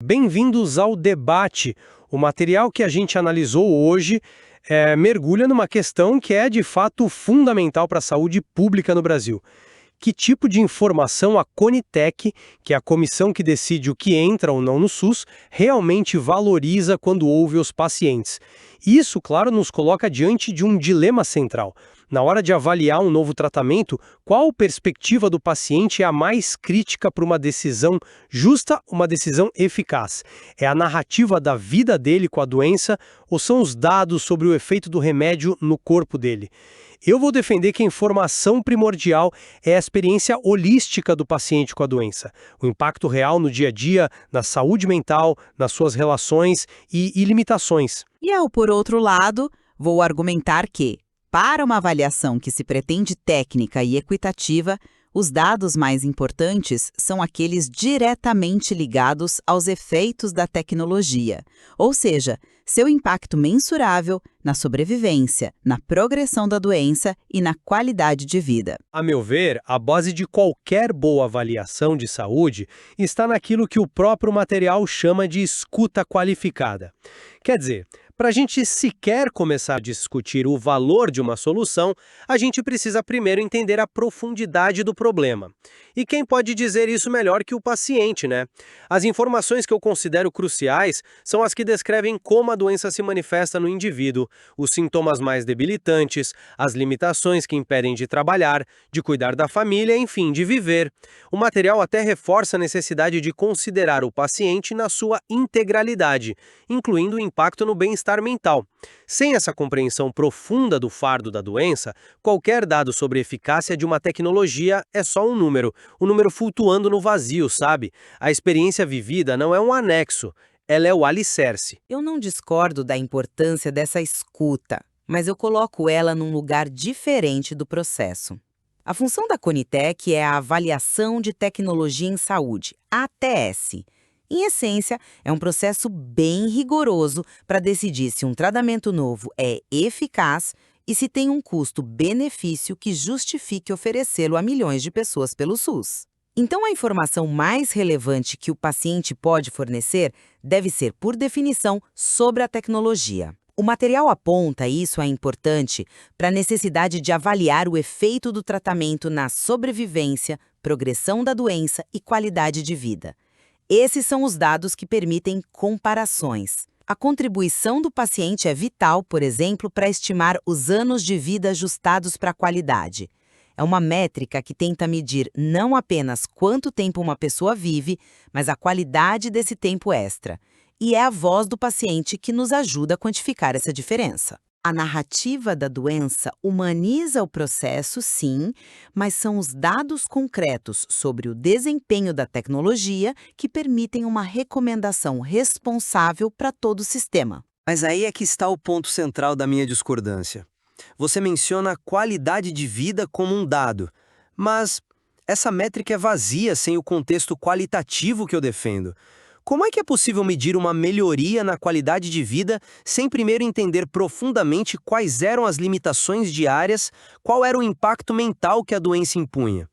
Bem-vindos ao debate. O material que a gente analisou hoje mergulha numa questão que é de fato fundamental para a saúde pública no Brasil. Que tipo de informação a Conitec, que é a comissão que decide o que entra ou não no SUS, realmente valoriza quando ouve os pacientes? Isso, claro, nos coloca diante de um dilema central. Na hora de avaliar um novo tratamento, qual perspectiva do paciente é a mais crítica para uma decisão justa, uma decisão eficaz? É a narrativa da vida dele com a doença ou são os dados sobre o efeito do remédio no corpo dele? Eu vou defender que a informação primordial é a experiência holística do paciente com a doença, o impacto real no dia a dia, na saúde mental, nas suas relações e limitações. E eu, por outro lado, vou argumentar que, para uma avaliação que se pretende técnica e equitativa, os dados mais importantes são aqueles diretamente ligados aos efeitos da tecnologia, ou seja, seu impacto mensurável na sobrevivência, na progressão da doença e na qualidade de vida. A meu ver, a base de qualquer boa avaliação de saúde está naquilo que o próprio material chama de escuta qualificada. Quer dizer, para a gente sequer começar a discutir o valor de uma solução, a gente precisa primeiro entender a profundidade do problema. E quem pode dizer isso melhor que o paciente, né? As informações que eu considero cruciais são as que descrevem como a doença se manifesta no indivíduo, os sintomas mais debilitantes, as limitações que impedem de trabalhar, de cuidar da família, enfim, de viver. O material até reforça a necessidade de considerar o paciente na sua integralidade, incluindo o impacto no bem-estar mental. Sem essa compreensão profunda do fardo da doença, qualquer dado sobre a eficácia de uma tecnologia é só um número flutuando no vazio, sabe? A experiência vivida não é um anexo, ela é o alicerce. Eu não discordo da importância dessa escuta, mas eu coloco ela num lugar diferente do processo. A função da Conitec é a Avaliação de Tecnologia em Saúde, ATS. Em essência, é um processo bem rigoroso para decidir se um tratamento novo é eficaz e se tem um custo-benefício que justifique oferecê-lo a milhões de pessoas pelo SUS. Então, a informação mais relevante que o paciente pode fornecer deve ser, por definição, sobre a tecnologia. O material aponta isso é importante para a necessidade de avaliar o efeito do tratamento na sobrevivência, progressão da doença e qualidade de vida. Esses são os dados que permitem comparações. A contribuição do paciente é vital, por exemplo, para estimar os anos de vida ajustados para a qualidade. É uma métrica que tenta medir não apenas quanto tempo uma pessoa vive, mas a qualidade desse tempo extra. E é a voz do paciente que nos ajuda a quantificar essa diferença. A narrativa da doença humaniza o processo, sim, mas são os dados concretos sobre o desempenho da tecnologia que permitem uma recomendação responsável para todo o sistema. Mas aí é que está o ponto central da minha discordância. Você menciona a qualidade de vida como um dado, mas essa métrica é vazia sem o contexto qualitativo que eu defendo. Como é que é possível medir uma melhoria na qualidade de vida sem primeiro entender profundamente quais eram as limitações diárias, qual era o impacto mental que a doença impunha?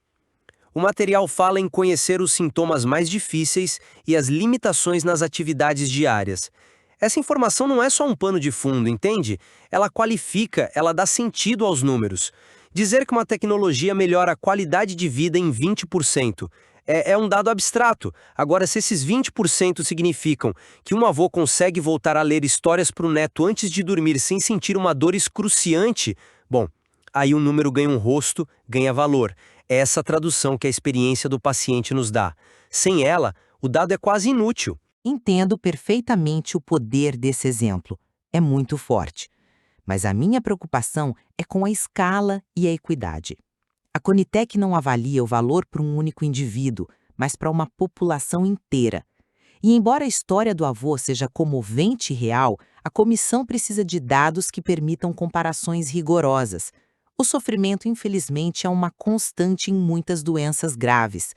O material fala em conhecer os sintomas mais difíceis e as limitações nas atividades diárias. Essa informação não é só um pano de fundo, entende? Ela qualifica, ela dá sentido aos números. Dizer que uma tecnologia melhora a qualidade de vida em 20%. É um dado abstrato. Agora, se esses 20% significam que um avô consegue voltar a ler histórias para o neto antes de dormir sem sentir uma dor excruciante, bom, aí o número ganha um rosto, ganha valor. É essa tradução que a experiência do paciente nos dá. Sem ela, o dado é quase inútil. Entendo perfeitamente o poder desse exemplo. É muito forte. Mas a minha preocupação é com a escala e a equidade. A Conitec não avalia o valor para um único indivíduo, mas para uma população inteira. E embora a história do avô seja comovente e real, a comissão precisa de dados que permitam comparações rigorosas. O sofrimento, infelizmente, é uma constante em muitas doenças graves.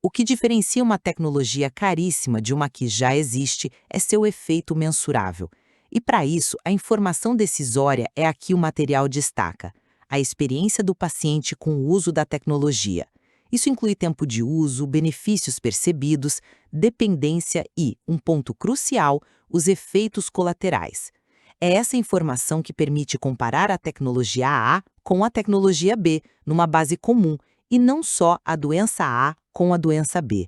O que diferencia uma tecnologia caríssima de uma que já existe é seu efeito mensurável. E para isso, a informação decisória é a que o material destaca. A experiência do paciente com o uso da tecnologia. Isso inclui tempo de uso, benefícios percebidos, dependência e, um ponto crucial, os efeitos colaterais. É essa informação que permite comparar a tecnologia A com a tecnologia B, numa base comum, e não só a doença A com a doença B.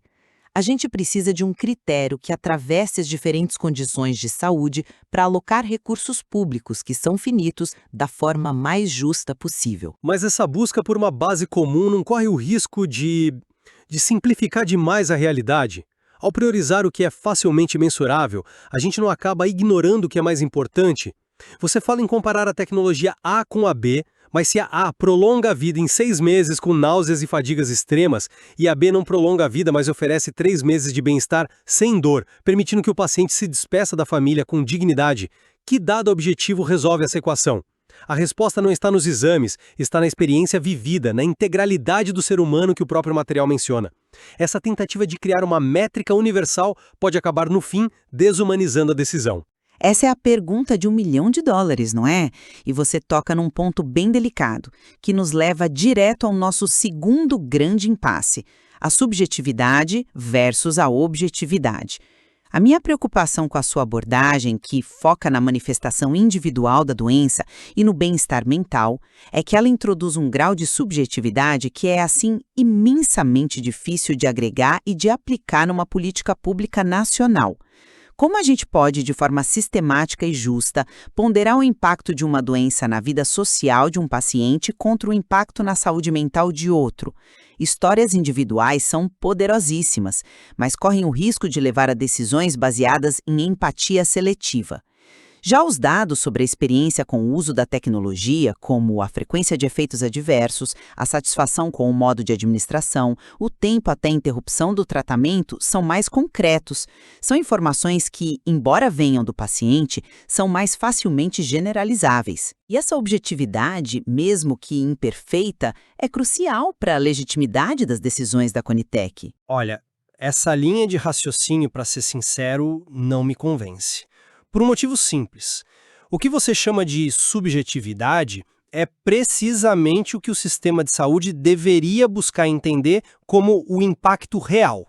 A gente precisa de um critério que atravesse as diferentes condições de saúde para alocar recursos públicos, que são finitos, da forma mais justa possível. Mas essa busca por uma base comum não corre o risco de simplificar demais a realidade? Ao priorizar o que é facilmente mensurável, a gente não acaba ignorando o que é mais importante? Você fala em comparar a tecnologia A com a B, mas se a A prolonga a vida em 6 meses com náuseas e fadigas extremas, e a B não prolonga a vida, mas oferece 3 meses de bem-estar sem dor, permitindo que o paciente se despeça da família com dignidade, que dado objetivo resolve essa equação? A resposta não está nos exames, está na experiência vivida, na integralidade do ser humano que o próprio material menciona. Essa tentativa de criar uma métrica universal pode acabar, no fim, desumanizando a decisão. Essa é a pergunta de $1 milhão, não é? E você toca num ponto bem delicado, que nos leva direto ao nosso segundo grande impasse, a subjetividade versus a objetividade. A minha preocupação com a sua abordagem, que foca na manifestação individual da doença e no bem-estar mental, é que ela introduz um grau de subjetividade que é, assim, imensamente difícil de agregar e de aplicar numa política pública nacional. Como a gente pode, de forma sistemática e justa, ponderar o impacto de uma doença na vida social de um paciente contra o impacto na saúde mental de outro? Histórias individuais são poderosíssimas, mas correm o risco de levar a decisões baseadas em empatia seletiva. Já os dados sobre a experiência com o uso da tecnologia, como a frequência de efeitos adversos, a satisfação com o modo de administração, o tempo até a interrupção do tratamento, são mais concretos. São informações que, embora venham do paciente, são mais facilmente generalizáveis. E essa objetividade, mesmo que imperfeita, é crucial para a legitimidade das decisões da Conitec. Olha, essa linha de raciocínio, para ser sincero, não me convence. Por um motivo simples. O que você chama de subjetividade é precisamente o que o sistema de saúde deveria buscar entender como o impacto real.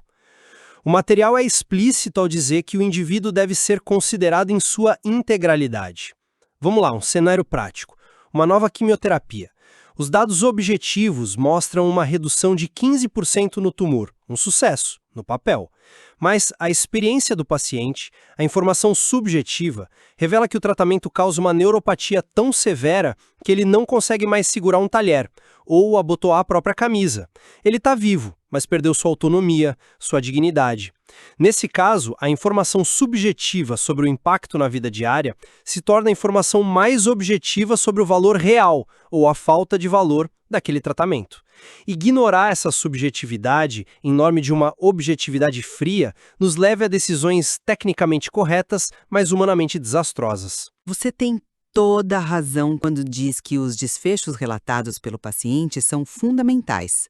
O material é explícito ao dizer que o indivíduo deve ser considerado em sua integralidade. Vamos lá, um cenário prático. Uma nova quimioterapia. Os dados objetivos mostram uma redução de 15% no tumor, um sucesso, no papel. Mas a experiência do paciente, a informação subjetiva, revela que o tratamento causa uma neuropatia tão severa que ele não consegue mais segurar um talher ou abotoar a própria camisa. Ele está vivo, mas perdeu sua autonomia, sua dignidade. Nesse caso, a informação subjetiva sobre o impacto na vida diária se torna a informação mais objetiva sobre o valor real ou a falta de valor daquele tratamento. Ignorar essa subjetividade em nome de uma objetividade fria nos leva a decisões tecnicamente corretas, mas humanamente desastrosas. Você tem toda a razão quando diz que os desfechos relatados pelo paciente são fundamentais.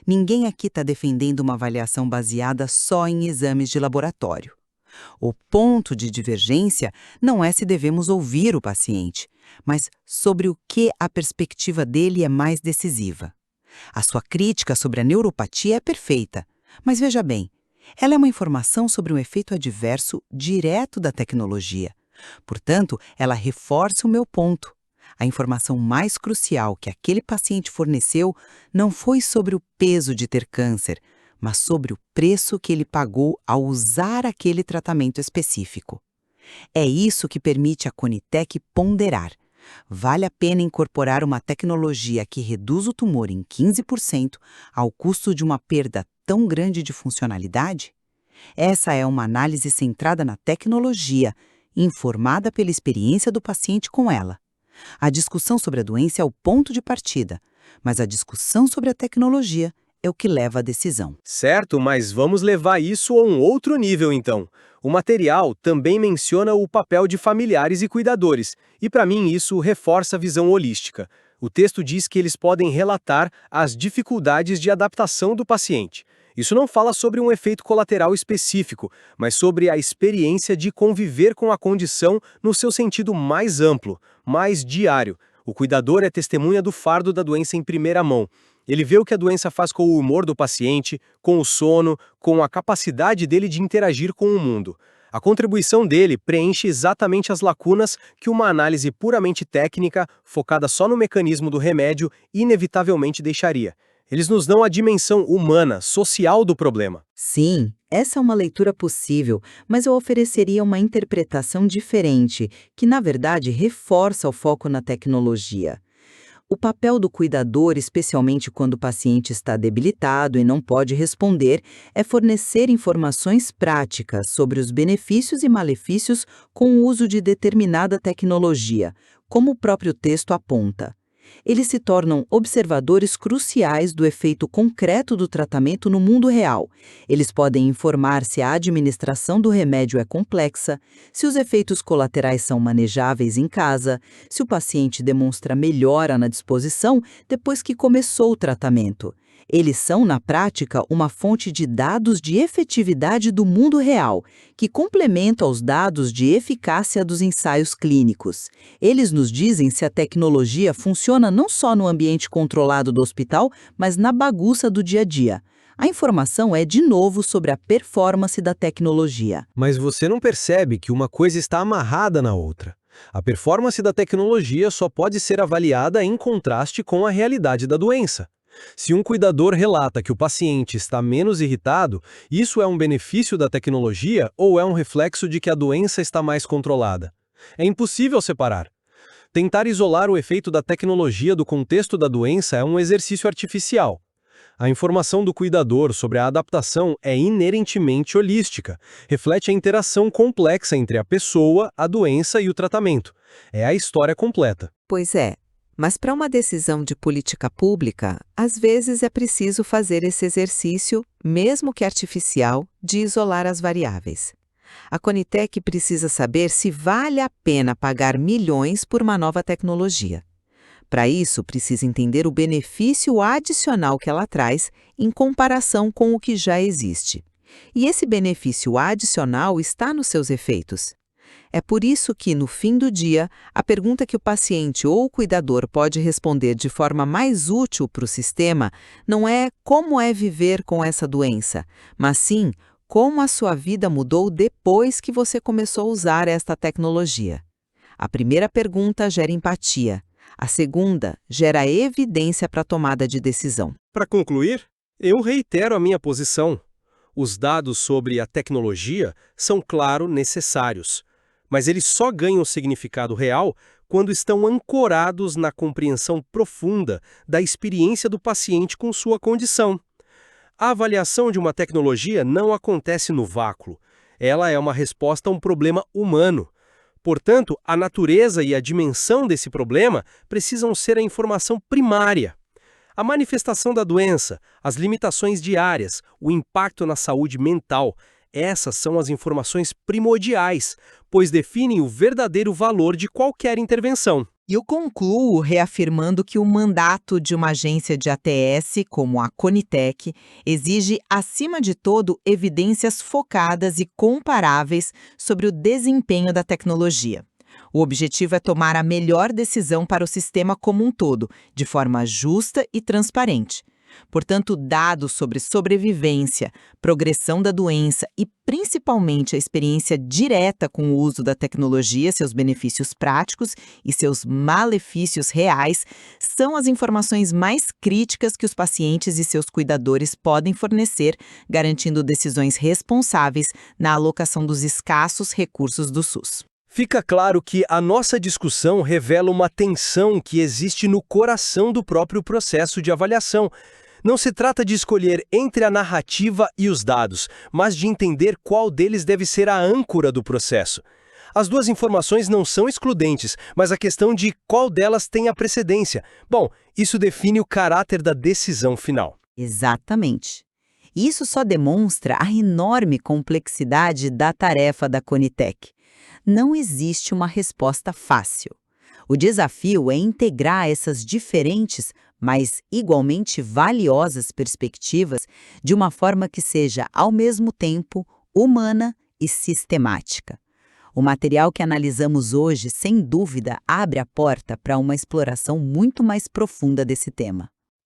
Ninguém aqui está defendendo uma avaliação baseada só em exames de laboratório. O ponto de divergência não é se devemos ouvir o paciente, mas sobre o que a perspectiva dele é mais decisiva. A sua crítica sobre a neuropatia é perfeita, mas veja bem, ela é uma informação sobre um efeito adverso direto da tecnologia. Portanto, ela reforça o meu ponto. A informação mais crucial que aquele paciente forneceu não foi sobre o peso de ter câncer, mas sobre o preço que ele pagou ao usar aquele tratamento específico. É isso que permite a Conitec ponderar. Vale a pena incorporar uma tecnologia que reduz o tumor em 15% ao custo de uma perda tão grande de funcionalidade? Essa é uma análise centrada na tecnologia, informada pela experiência do paciente com ela. A discussão sobre a doença é o ponto de partida, mas a discussão sobre a tecnologia é o que leva à decisão. Certo, mas vamos levar isso a um outro nível, então. O material também menciona o papel de familiares e cuidadores, e para mim isso reforça a visão holística. O texto diz que eles podem relatar as dificuldades de adaptação do paciente. Isso não fala sobre um efeito colateral específico, mas sobre a experiência de conviver com a condição no seu sentido mais amplo, mais diário. O cuidador é testemunha do fardo da doença em primeira mão. Ele vê o que a doença faz com o humor do paciente, com o sono, com a capacidade dele de interagir com o mundo. A contribuição dele preenche exatamente as lacunas que uma análise puramente técnica, focada só no mecanismo do remédio, inevitavelmente deixaria. Eles nos dão a dimensão humana, social do problema. Sim, essa é uma leitura possível, mas eu ofereceria uma interpretação diferente, que na verdade reforça o foco na tecnologia. O papel do cuidador, especialmente quando o paciente está debilitado e não pode responder, é fornecer informações práticas sobre os benefícios e malefícios com o uso de determinada tecnologia, como o próprio texto aponta. Eles se tornam observadores cruciais do efeito concreto do tratamento no mundo real. Eles podem informar se a administração do remédio é complexa, se os efeitos colaterais são manejáveis em casa, se o paciente demonstra melhora na disposição depois que começou o tratamento. Eles são, na prática, uma fonte de dados de efetividade do mundo real, que complementa os dados de eficácia dos ensaios clínicos. Eles nos dizem se a tecnologia funciona não só no ambiente controlado do hospital, mas na bagunça do dia a dia. A informação é, de novo, sobre a performance da tecnologia. Mas você não percebe que uma coisa está amarrada na outra. A performance da tecnologia só pode ser avaliada em contraste com a realidade da doença. Se um cuidador relata que o paciente está menos irritado, isso é um benefício da tecnologia ou é um reflexo de que a doença está mais controlada? É impossível separar. Tentar isolar o efeito da tecnologia do contexto da doença é um exercício artificial. A informação do cuidador sobre a adaptação é inerentemente holística, reflete a interação complexa entre a pessoa, a doença e o tratamento. É a história completa. Pois é. Mas para uma decisão de política pública, às vezes é preciso fazer esse exercício, mesmo que artificial, de isolar as variáveis. A Conitec precisa saber se vale a pena pagar milhões por uma nova tecnologia. Para isso, precisa entender o benefício adicional que ela traz em comparação com o que já existe. E esse benefício adicional está nos seus efeitos. É por isso que, no fim do dia, a pergunta que o paciente ou o cuidador pode responder de forma mais útil para o sistema não é como é viver com essa doença, mas sim como a sua vida mudou depois que você começou a usar esta tecnologia. A primeira pergunta gera empatia, a segunda gera evidência para a tomada de decisão. Para concluir, eu reitero a minha posição. Os dados sobre a tecnologia são, claro, necessários. Mas eles só ganham significado real quando estão ancorados na compreensão profunda da experiência do paciente com sua condição. A avaliação de uma tecnologia não acontece no vácuo. Ela é uma resposta a um problema humano. Portanto, a natureza e a dimensão desse problema precisam ser a informação primária. A manifestação da doença, as limitações diárias, o impacto na saúde mental, essas são as informações primordiais, pois definem o verdadeiro valor de qualquer intervenção. E eu concluo reafirmando que o mandato de uma agência de ATS, como a Conitec, exige, acima de tudo, evidências focadas e comparáveis sobre o desempenho da tecnologia. O objetivo é tomar a melhor decisão para o sistema como um todo, de forma justa e transparente. Portanto, dados sobre sobrevivência, progressão da doença e principalmente a experiência direta com o uso da tecnologia, seus benefícios práticos e seus malefícios reais, são as informações mais críticas que os pacientes e seus cuidadores podem fornecer, garantindo decisões responsáveis na alocação dos escassos recursos do SUS. Fica claro que a nossa discussão revela uma tensão que existe no coração do próprio processo de avaliação. Não se trata de escolher entre a narrativa e os dados, mas de entender qual deles deve ser a âncora do processo. As duas informações não são excludentes, mas a questão de qual delas tem a precedência. Bom, isso define o caráter da decisão final. Exatamente. Isso só demonstra a enorme complexidade da tarefa da Conitec. Não existe uma resposta fácil. O desafio é integrar essas diferentes, mas igualmente valiosas perspectivas de uma forma que seja, ao mesmo tempo, humana e sistemática. O material que analisamos hoje, sem dúvida, abre a porta para uma exploração muito mais profunda desse tema.